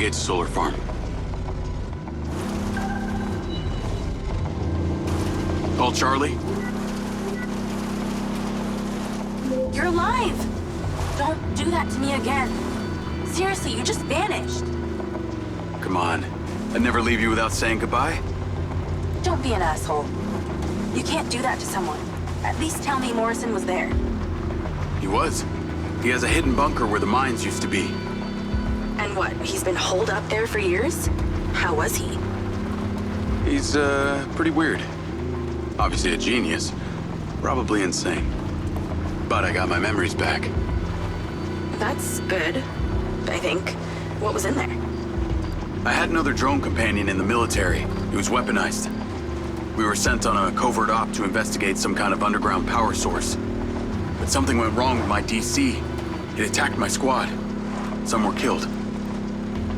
navigate to solar farm. Call Charlie. You're alive! Don't do that to me again. Seriously, you just vanished. Come on. I'd never leave you without saying goodbye. Don't be an asshole. You can't do that to someone. At least tell me Morrison was there. He was. He has a hidden bunker where the mines used to be. And what, he's been holed up there for years? How was he? He's, pretty weird. Obviously a genius. Probably insane. But I got my memories back. That's good, I think. What was in there? I had another drone companion in the military. He was weaponized. We were sent on a covert op to investigate some kind of underground power source. But something went wrong with my DC. It attacked my squad. Some were killed.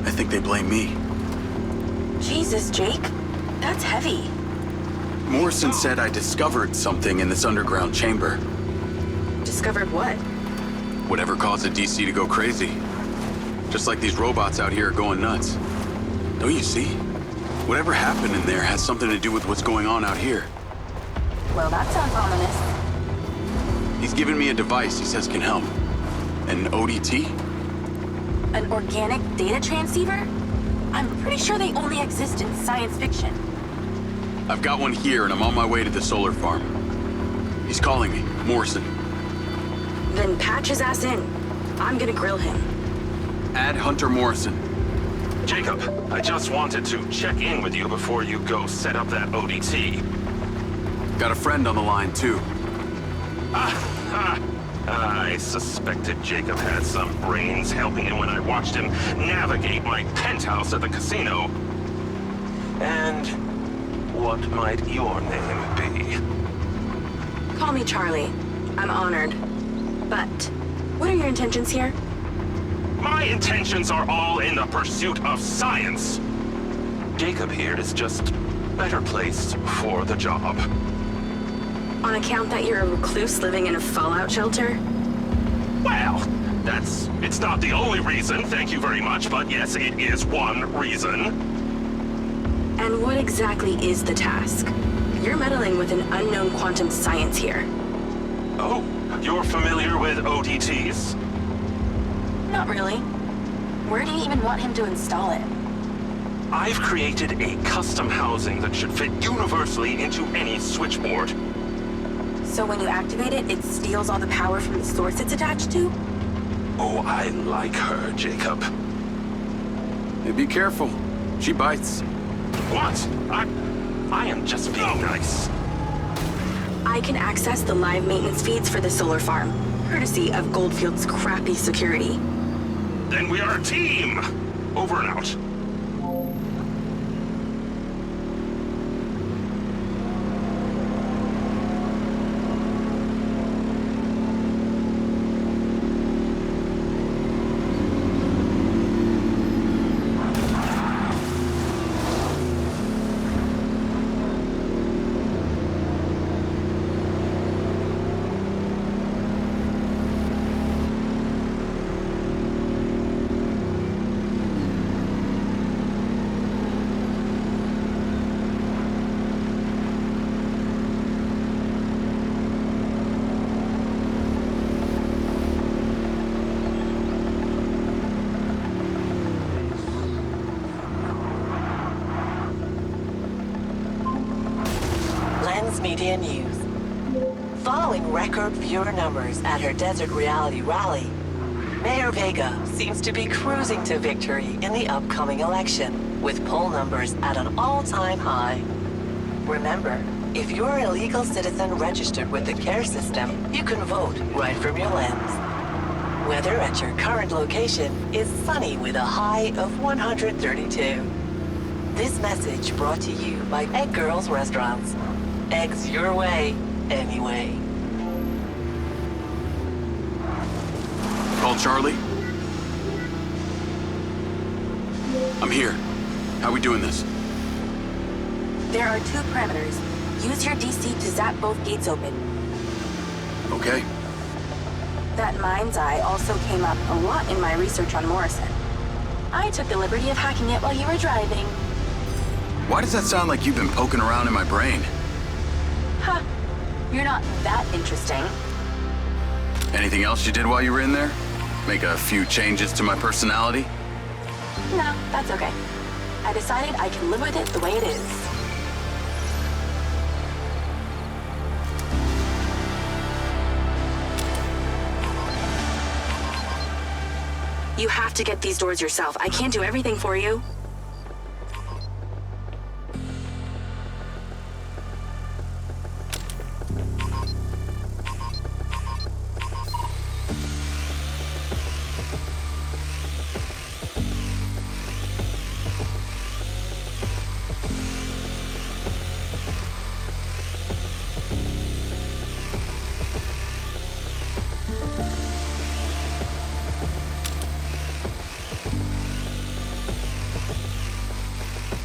I think they blame me. Jesus, Jake. That's heavy. Morrison said I discovered something in this underground chamber. Discovered what? Whatever caused the DC to go crazy. Just like these robots out here are going nuts. Don't you see? Whatever happened in there has something to do with what's going on out here. Well, that sounds ominous. He's given me a device he says can help. An ODT? An organic data transceiver? I'm pretty sure they only exist in science fiction. I've got one here and I'm on my way to the solar farm. He's calling me, Morrison. Then patch his ass in. I'm gonna grill him. Add Hunter Morrison. Jacob, I just wanted to check in with you before you go set up that ODT. Got a friend on the line, too. I suspected Jacob had some brains helping him when I watched him navigate my penthouse at the casino. And what might your name be? Call me Charlie. I'm honored. But what are your intentions here? My intentions are all in the pursuit of science. Jacob here is just better placed for the job. On account that you're a recluse living in a fallout shelter? Well, it's not the only reason, thank you very much, but yes, it is one reason. And what exactly is the task? You're meddling with an unknown quantum science here. Oh, you're familiar with ODTs? Not really. Where do you even want him to install it? I've created a custom housing that should fit universally into any switchboard. So when you activate it, it steals all the power from the source it's attached to? Oh, I like her, Jacob. Hey, be careful. She bites. What? I am just being nice. I can access the live maintenance feeds for the solar farm, courtesy of Goldfield's crappy security. Then we are a team! Over and out. Media News. Following record viewer numbers at her Desert Reality rally, Mayor Vega seems to be cruising to victory in the upcoming election, with poll numbers at an all-time high. Remember, if you're a legal citizen registered with the CARE system, you can vote right from your lens. Weather at your current location is sunny with a high of 132. This message brought to you by Egg Girls Restaurants. Eggs your way, anyway. Call Charlie? I'm here. How we doing this? There are two parameters. Use your DC to zap both gates open. Okay. That MindsEye also came up a lot in my research on Morrison. I took the liberty of hacking it while you were driving. Why does that sound like you've been poking around in my brain? Huh. You're not that interesting. Anything else you did while you were in there? Make a few changes to my personality? No, that's okay. I decided I can live with it the way it is. You have to get these doors yourself. I can't do everything for you.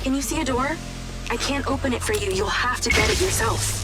Can you see a door? I can't open it for you. You'll have to get it yourself.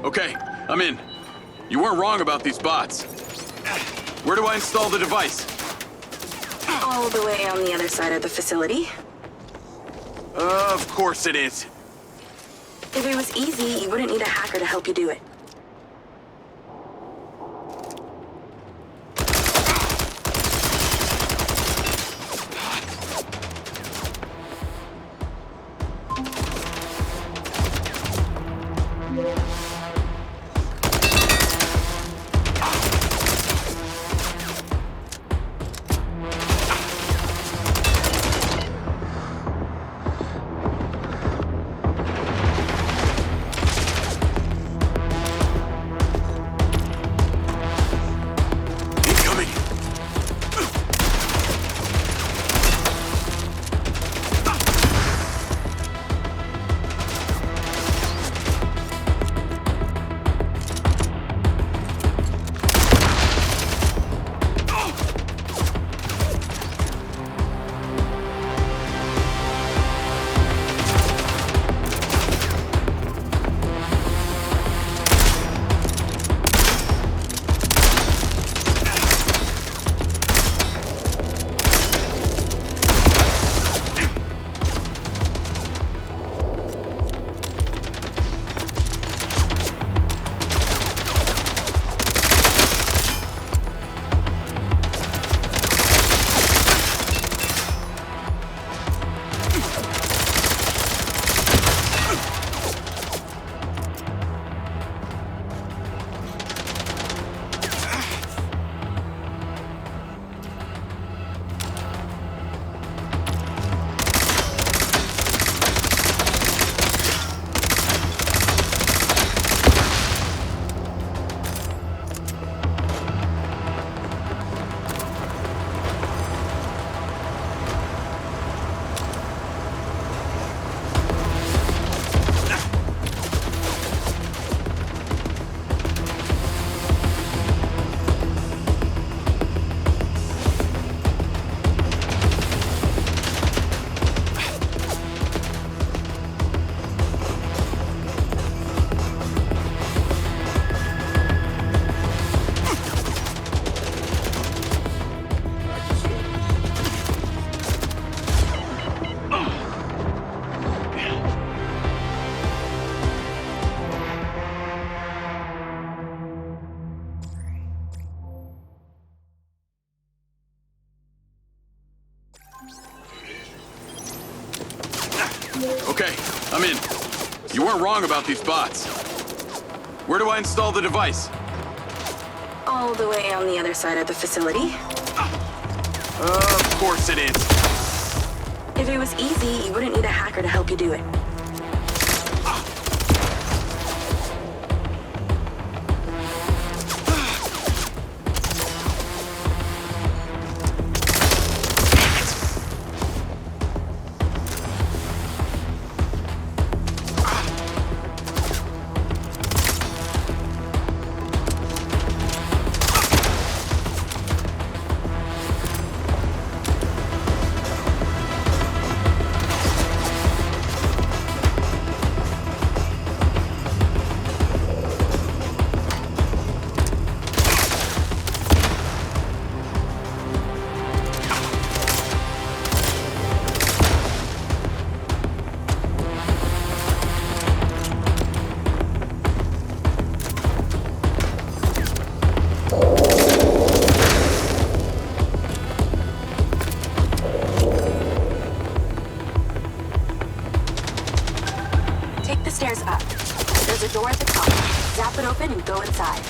Okay, I'm in. You weren't wrong about these bots. Where do I install the device? All the way on the other side of the facility. Of course it is. If it was easy, you wouldn't need a hacker to help you do it. Okay, I'm in. You weren't wrong about these bots. Where do I install the device? all the way on the other side of the facility. Of course it is. If it was easy, you wouldn't need a hacker to help you do it. Take the stairs up. There's a door at the top. Zap it open and go inside.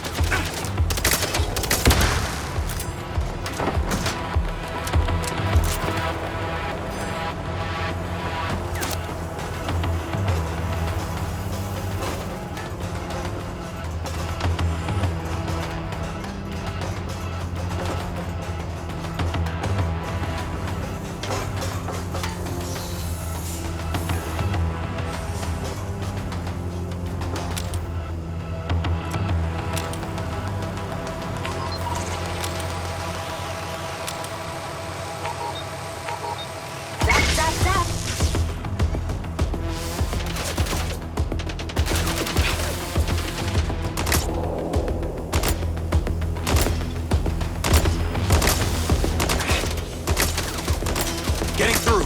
Getting through.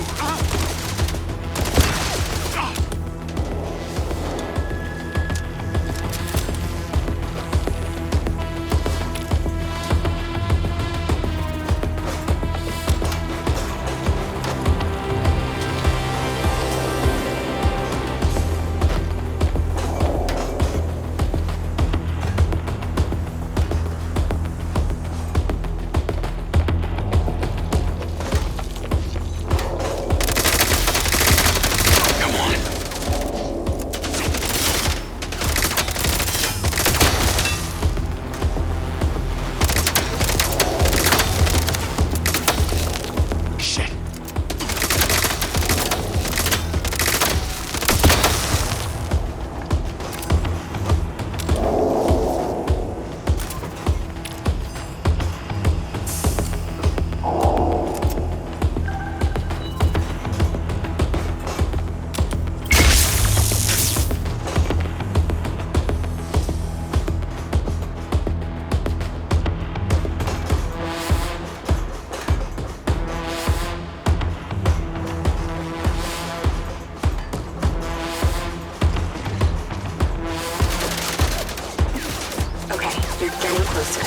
closer.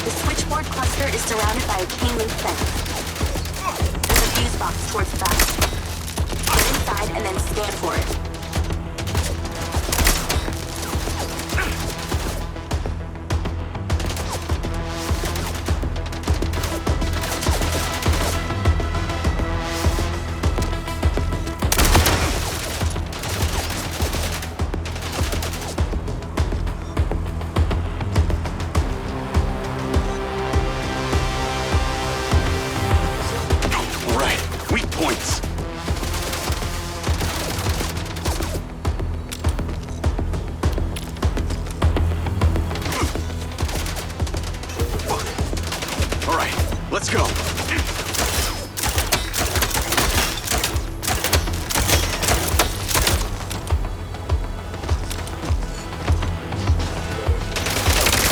The switchboard cluster is surrounded by a chain link fence. There's a fuse box towards the back. Get inside and then scan for it. Let's go.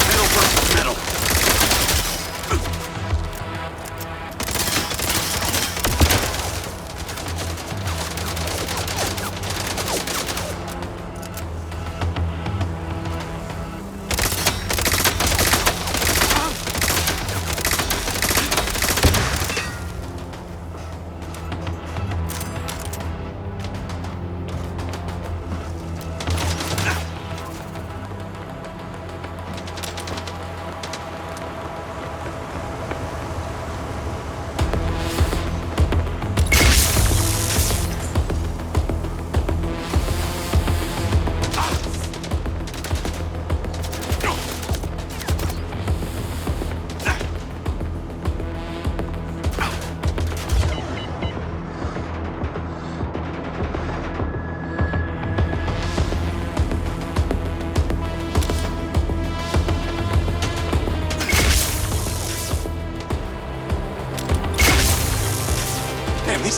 Metal versus metal.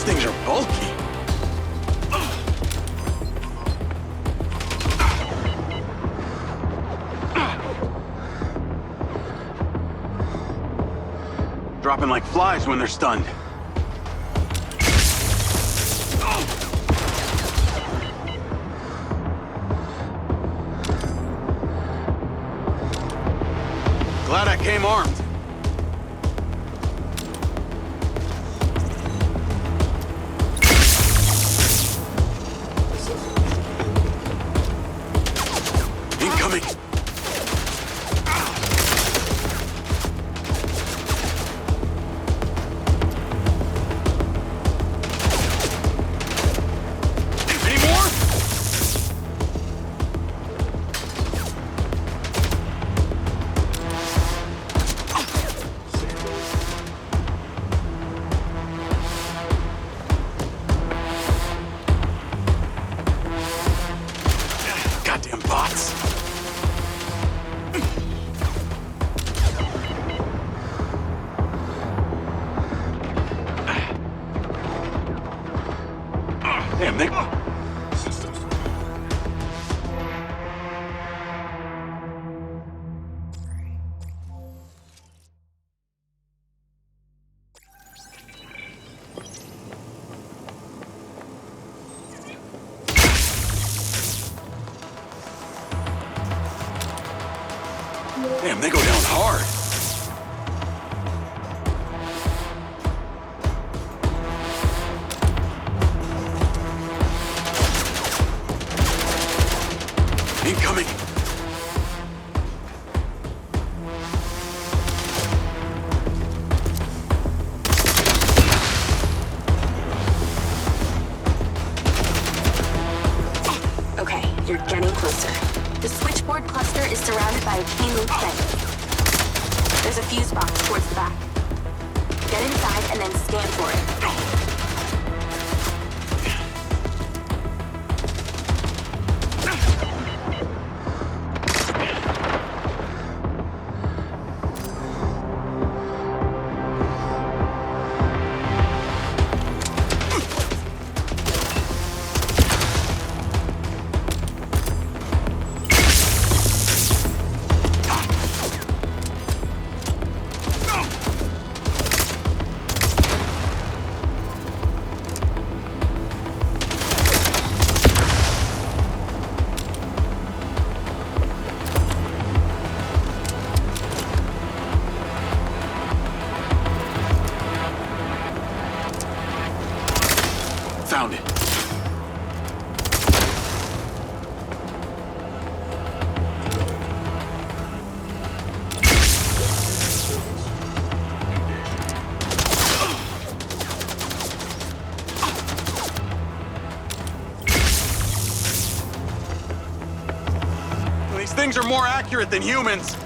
These things are bulky. Dropping like flies when they're stunned. Glad I came armed. Incoming. Any more? Goddamn bots. Damn, they... Damn, they go down hard. Incoming. Okay, you're getting closer. The switchboard cluster is surrounded by a chain link fence. There's a fuse box towards the back. Get inside and then scan for it. Found it. These things are more accurate than humans.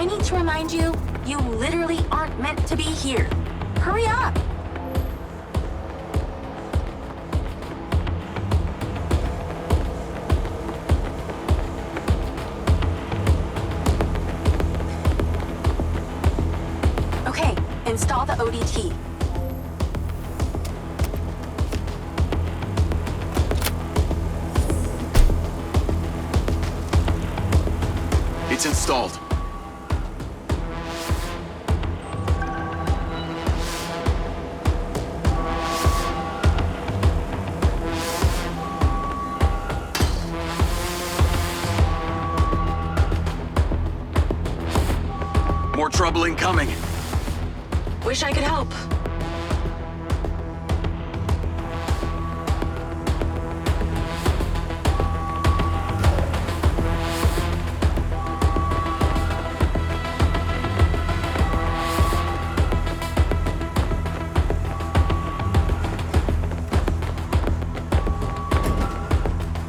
need to remind you, you literally aren't meant to be here. Hurry up! Okay, install the ODT. It's installed. More trouble incoming. Wish I could help.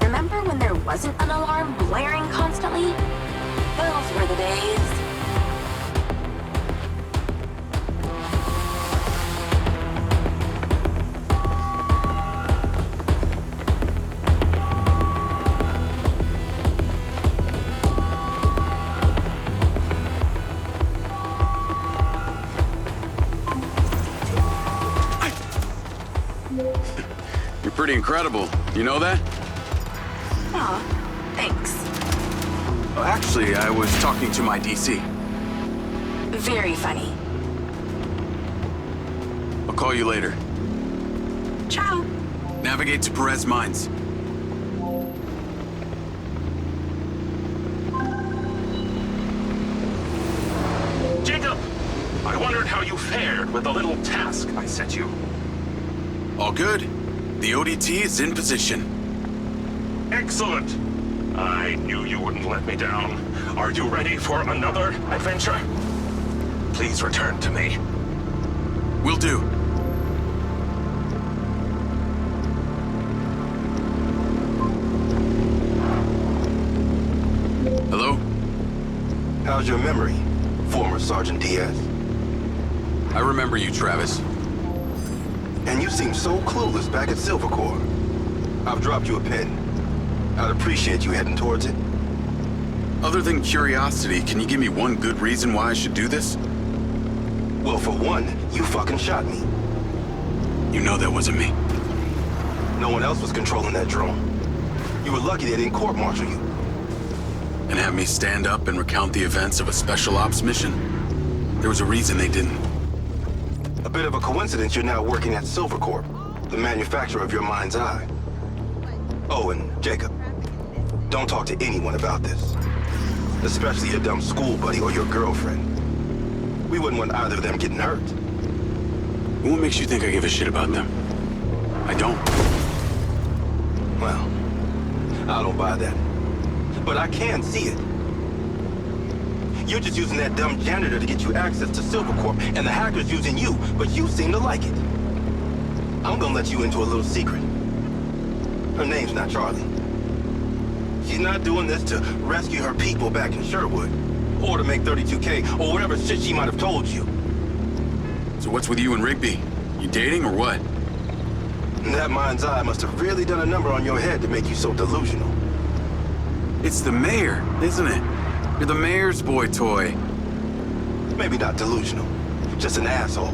Remember when there wasn't an alarm blaring constantly? Those were the days. You're pretty incredible. You know that? Aw, thanks. Well, actually, I was talking to my DC. Very funny. I'll call you later. Ciao. Navigate to Perez Mines. Jacob! I wondered how you fared with the little task I set you. All good. The ODT is in position. Excellent! I knew you wouldn't let me down. Are you ready for another adventure? Please return to me. Will do. Hello? How's your memory, former Sergeant Diaz? I remember you, Travis. And you seem so clueless back at Silvercore. I've dropped you a pin. I'd appreciate you heading towards it. Other than curiosity, can you give me one good reason why I should do this? Well, for one, you fucking shot me. You know that wasn't me. No one else was controlling that drone. You were lucky they didn't court-martial you. And have me stand up and recount the events of a special ops mission? There was a reason they didn't. A bit of a coincidence you're now working at Silvercorp, the manufacturer of your MindsEye. Oh, and Jacob, don't talk to anyone about this. Especially your dumb school buddy or your girlfriend. We wouldn't want either of them getting hurt. What makes you think I give a shit about them? I don't. Well, I don't buy that. But I can see it. You're just using that dumb janitor to get you access to Silvercorp, and the hacker's using you, but you seem to like it. I'm gonna let you into a little secret. Her name's not Charlie. She's not doing this to rescue her people back in Sherwood, or to make 32K, or whatever shit she might have told you. So what's with you and Rigby? You dating or what? That MindsEye must have really done a number on your head to make you so delusional. It's the mayor, isn't it? You're the mayor's boy toy. Maybe not delusional, just an asshole.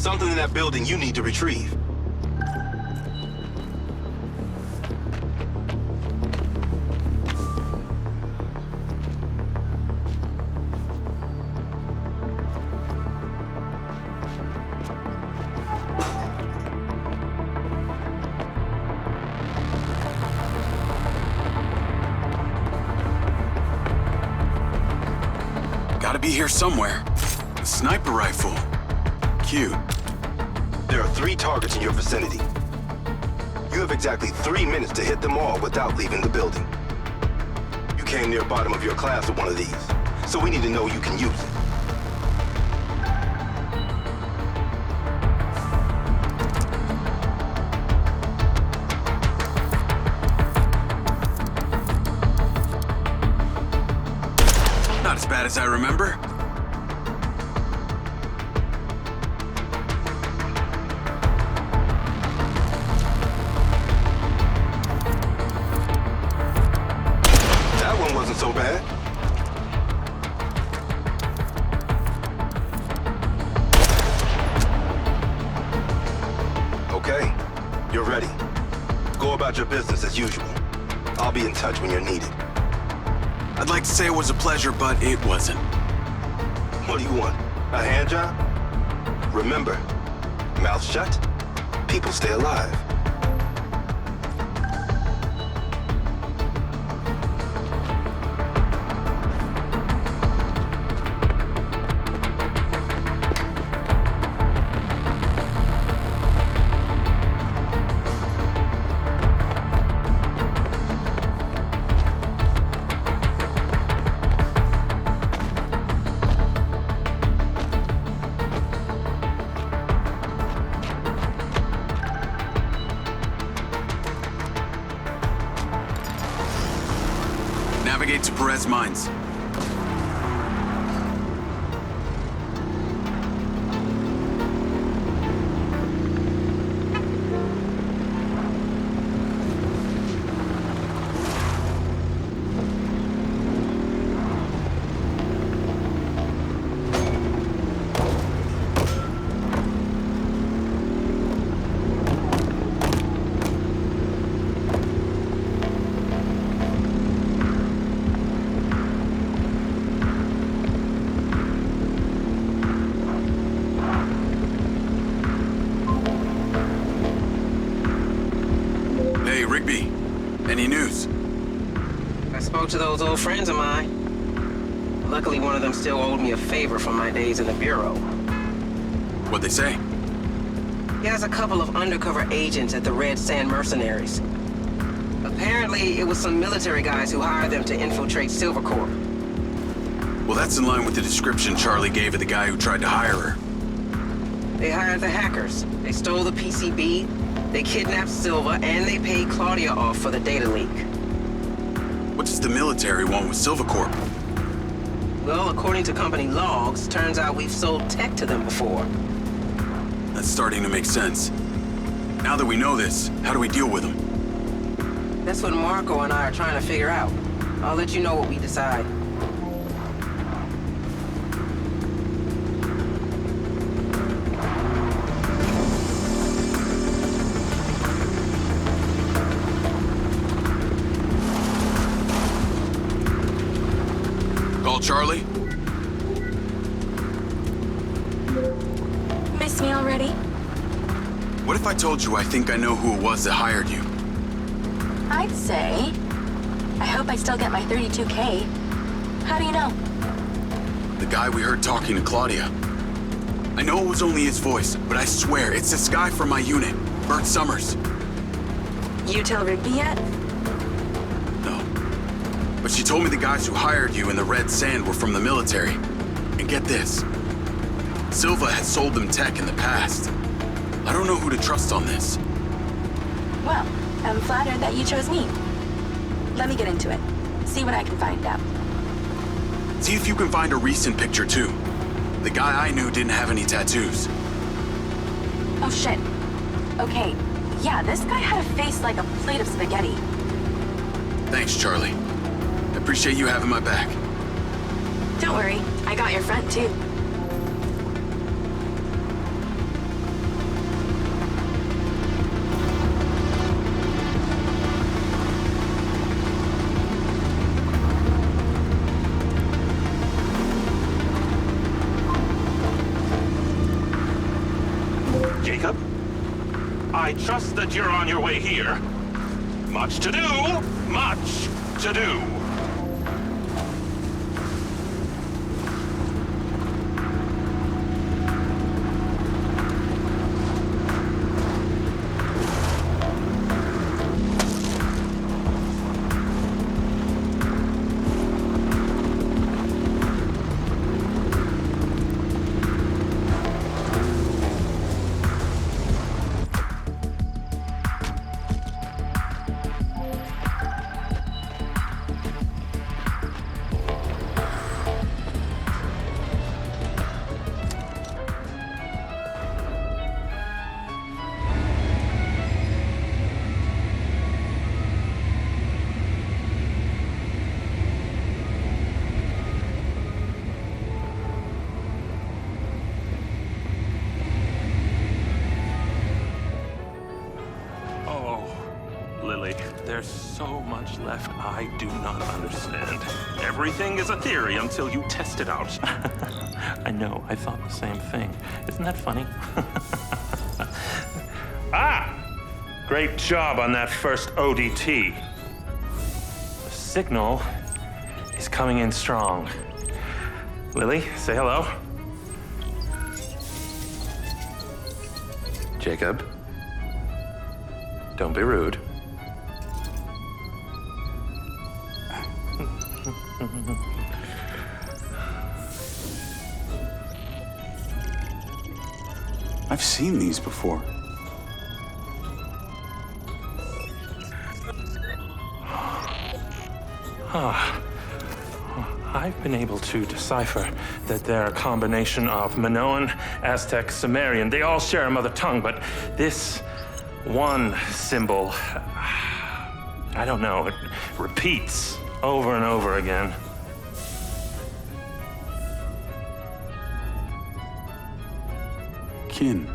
something in that building you need to retrieve. Gotta be here somewhere. A sniper rifle. Cute. There are 3 targets in your vicinity. You have exactly 3 minutes to hit them all without leaving the building. You came near bottom of your class with one of these, so we need to know you can use it. Not as bad as I remember. That one wasn't so bad. Okay, you're ready. Go about your business as usual. I'll be in touch when you're needed. I'd like to say it was a pleasure, but it wasn't. What do you want? A hand job? Remember, mouth shut, people stay alive. Navigate to Perez Mines. Hey, Rigby. Any news? I spoke to those old friends of mine. Luckily, one of them still owed me a favor from my days in the Bureau. What'd they say? He has a couple of undercover agents at the Red Sand Mercenaries. Apparently, it was some military guys who hired them to infiltrate Silver Corp. Well, that's in line with the description Charlie gave of the guy who tried to hire her. They hired the hackers. They stole the PCB, they kidnapped Silva, and they paid Claudia off for the data leak. What does the military want with Silvercorp? Well, according to company logs, turns out we've sold tech to them before. That's starting to make sense. Now that we know this, how do we deal with them? That's what Marco and I are trying to figure out. I'll let you know what we decide. Call Charlie? Miss me already? What if I told you I think I know who it was that hired you? I'd say... I hope I still get my 32K. How do you know? The guy we heard talking to Claudia. I know it was only his voice, but I swear it's this guy from my unit, Bert Summers. You tell Rigby yet? No. But she told me the guys who hired you in the Red Sand were from the military. And get this. Silva has sold them tech in the past. I don't know who to trust on this. Well, I'm flattered that you chose me. Let me get into it. See what I can find out. See if you can find a recent picture, too. The guy I knew didn't have any tattoos. Oh, shit. Okay, yeah, this guy had a face like a plate of spaghetti. Thanks, Charlie. I appreciate you having my back. Don't worry, I got your front, too. I trust that you're on your way here. Much to do, much to do. There's so much left I do not understand. Everything is a theory until you test it out. I know, I thought the same thing. Isn't that funny? Ah! Great job on that first ODT. The signal is coming in strong. Lily, say hello. Jacob, don't be rude. I've seen these before. I've been able to decipher that they're a combination of Minoan, Aztec, Sumerian. They all share a mother tongue, but this one symbol, I don't know, it repeats over and over again. Kin.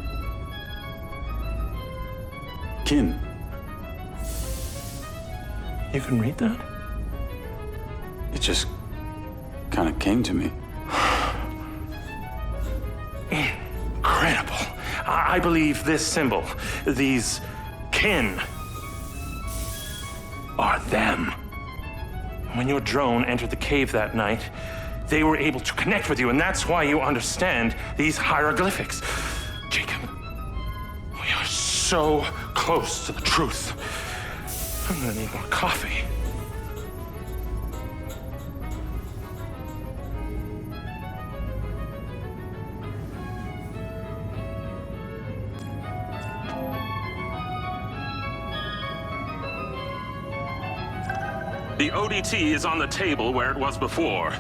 Kin. You can read that? It just kind of came to me. Incredible. I believe this symbol, these kin, are them. When your drone entered the cave that night, they were able to connect with you, and that's why you understand these hieroglyphics. Jacob, we are so close to the truth. I'm gonna need more coffee. The ODT is on the table where it was before.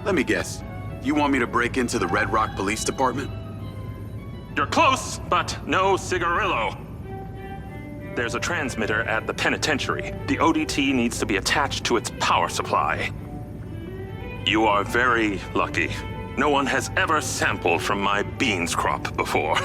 Let me guess. You want me to break into the Red Rock Police Department? You're close, but no cigarillo. There's a transmitter at the penitentiary. The ODT needs to be attached to its power supply. You are very lucky. No one has ever sampled from my beans crop before.